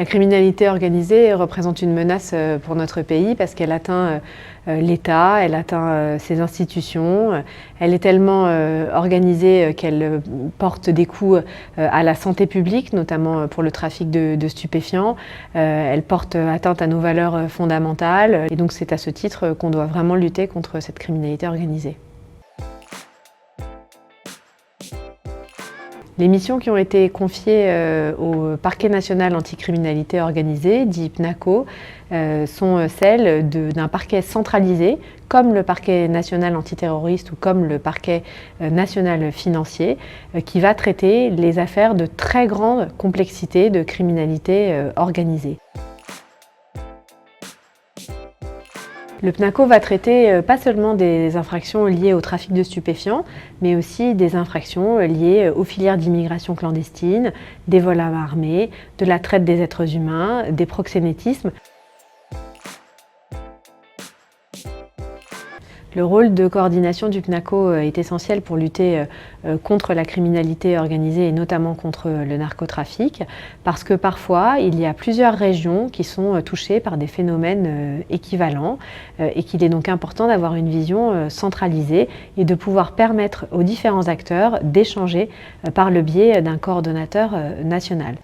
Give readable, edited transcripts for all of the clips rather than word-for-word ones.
La criminalité organisée représente une menace pour notre pays parce qu'elle atteint l'État, elle atteint ses institutions. Elle est tellement organisée qu'elle porte des coups à la santé publique, notamment pour le trafic de stupéfiants. Elle porte atteinte à nos valeurs fondamentales. Et donc c'est à ce titre qu'on doit vraiment lutter contre cette criminalité organisée. Les missions qui ont été confiées au Parquet national anticriminalité organisée, dit PNACO, sont celles d'un parquet centralisé, comme le Parquet national antiterroriste ou comme le Parquet national financier, qui va traiter les affaires de très grande complexité de criminalité organisée. Le PNACO va traiter pas seulement des infractions liées au trafic de stupéfiants, mais aussi des infractions liées aux filières d'immigration clandestine, des vols à main armée, de la traite des êtres humains, des proxénétismes. Le rôle de coordination du PNACO est essentiel pour lutter contre la criminalité organisée et notamment contre le narcotrafic, parce que parfois il y a plusieurs régions qui sont touchées par des phénomènes équivalents et qu'il est donc important d'avoir une vision centralisée et de pouvoir permettre aux différents acteurs d'échanger par le biais d'un coordonnateur national.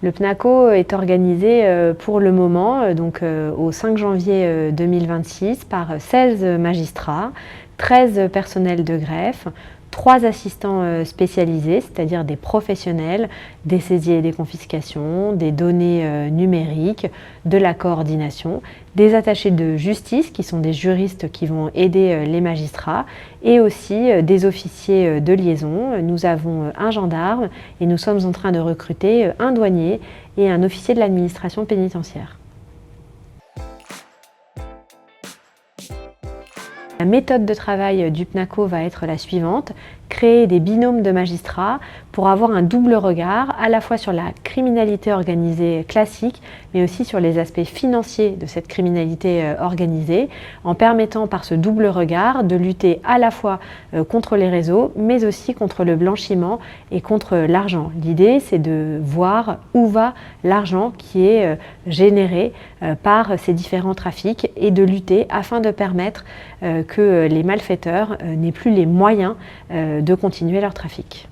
Le PNACO est organisé pour le moment, donc au 5 janvier 2026, par 16 magistrats, 13 personnels de greffe, 3 assistants spécialisés, c'est-à-dire des professionnels des saisies et des confiscations, des données numériques, de la coordination, des attachés de justice qui sont des juristes qui vont aider les magistrats et aussi des officiers de liaison. Nous avons un gendarme et nous sommes en train de recruter un douanier et un officier de l'administration pénitentiaire. La méthode de travail du PNACO va être la suivante: créer des binômes de magistrats pour avoir un double regard à la fois sur la criminalité organisée classique mais aussi sur les aspects financiers de cette criminalité organisée, en permettant par ce double regard de lutter à la fois contre les réseaux mais aussi contre le blanchiment et contre l'argent. L'idée, c'est de voir où va l'argent qui est généré par ces différents trafics et de lutter afin de permettre que les malfaiteurs n'aient plus les moyens de continuer leur trafic.